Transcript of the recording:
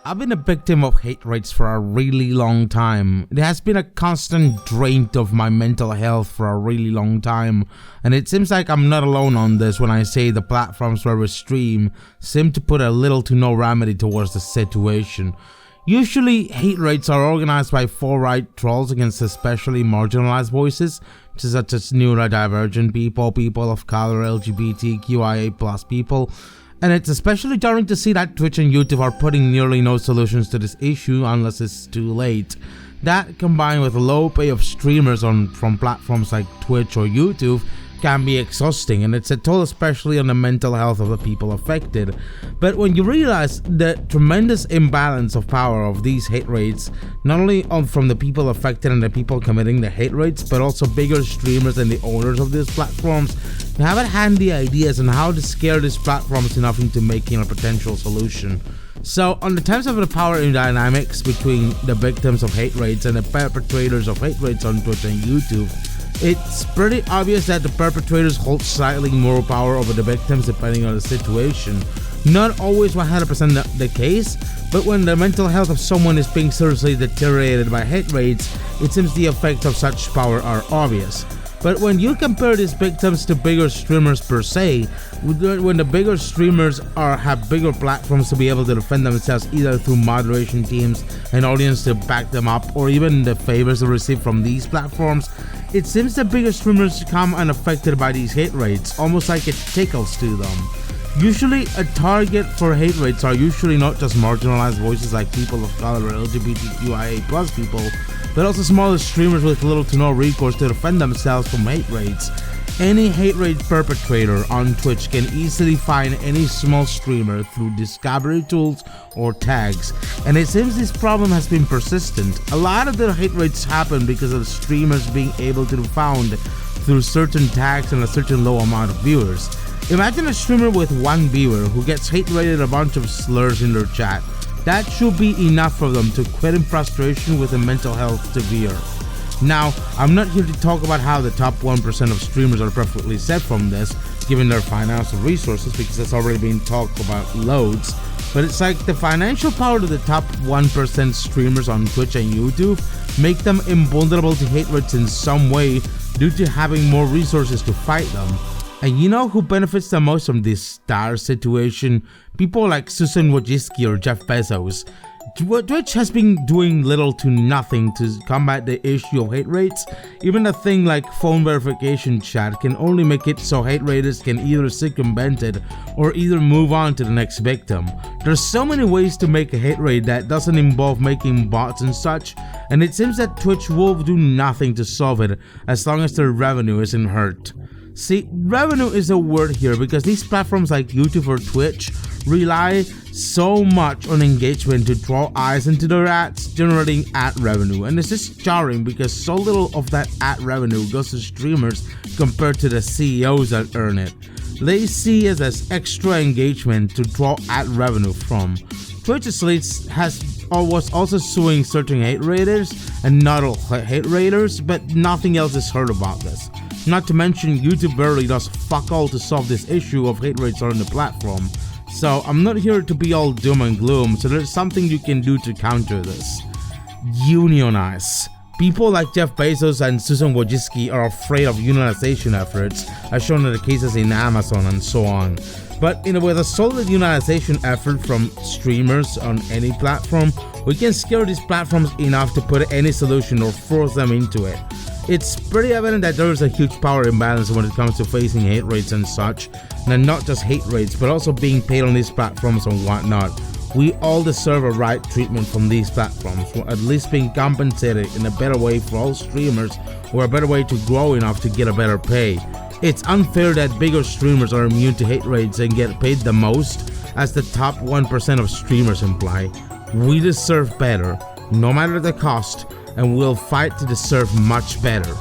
I've been a victim of hate rates for a really long time. It has been a constant drain of my mental health for a really long time, and it seems like I'm not alone on this when I say the platforms where we stream seem to put a little to no remedy towards the situation. Usually, hate rates are organized by far-right trolls against especially marginalized voices, such as neurodivergent people, people of color, LGBTQIA+ people. And it's especially jarring to see that Twitch and YouTube are putting nearly no solutions to this issue unless it's too late. That, combined with the low pay of streamers from platforms like Twitch or YouTube, can be exhausting, and it's a toll especially on the mental health of the people affected. But when you realize the tremendous imbalance of power of these hate rates, not only from the people affected and the people committing the hate rates, but also bigger streamers and the owners of these platforms, you have handy ideas on how to scare these platforms enough into making a potential solution. So, on the terms of the power dynamics between the victims of hate rates and the perpetrators of hate rates on Twitch and YouTube, it's pretty obvious that the perpetrators hold slightly more power over the victims depending on the situation. Not always 100% the case, but when the mental health of someone is being seriously deteriorated by hate rates, it seems the effects of such power are obvious. But when you compare these victims to bigger streamers per se, when the bigger streamers have bigger platforms to be able to defend themselves either through moderation teams, an audience to back them up, or even the favors they receive from these platforms, it seems the bigger streamers come unaffected by these hate rates, almost like it tickles to them. Usually, a target for hate rates are usually not just marginalized voices like people of color or LGBTQIA+ people, but also smaller streamers with little to no recourse to defend themselves from hate rates. Any hate rate perpetrator on Twitch can easily find any small streamer through discovery tools or tags, and it seems this problem has been persistent. A lot of the hate rates happen because of the streamers being able to be found through certain tags and a certain low amount of viewers. Imagine a streamer with one viewer who gets hate rated a bunch of slurs in their chat. That should be enough for them to quit in frustration with a mental health severe. Now, I'm not here to talk about how the top 1% of streamers are perfectly safe from this, given their financial resources, because that's already been talked about loads. But it's like the financial power of the top 1% streamers on Twitch and YouTube make them invulnerable to hate rates in some way due to having more resources to fight them. And you know who benefits the most from this dire situation? People like Susan Wojcicki or Jeff Bezos. Twitch has been doing little to nothing to combat the issue of hate rates. Even a thing like phone verification chat can only make it so hate raters can either circumvent it or either move on to the next victim. There's so many ways to make a hate rate that doesn't involve making bots and such, and it seems that Twitch will do nothing to solve it as long as their revenue isn't hurt. See, revenue is a word here because these platforms like YouTube or Twitch rely so much on engagement to draw eyes into their ads, generating ad revenue, and it's just jarring because so little of that ad revenue goes to streamers compared to the CEOs that earn it. They see it as extra engagement to draw ad revenue from. Twitch was also suing certain hate raters and not all hate raters, but nothing else is heard about this. Not to mention, YouTube barely does fuck all to solve this issue of hate rates on the platform. So I'm not here to be all doom and gloom, so there's something you can do to counter this. Unionize. People like Jeff Bezos and Susan Wojcicki are afraid of unionization efforts, as shown in the cases in Amazon and so on. But with a solid unionization effort from streamers on any platform, we can scare these platforms enough to put any solution or force them into it. It's pretty evident that there is a huge power imbalance when it comes to facing hate rates and such, and not just hate rates, but also being paid on these platforms and whatnot. We all deserve a right treatment from these platforms, or at least being compensated in a better way for all streamers, or a better way to grow enough to get a better pay. It's unfair that bigger streamers are immune to hate rates and get paid the most, as the top 1% of streamers imply. We deserve better, no matter the cost, and we'll fight to deserve much better.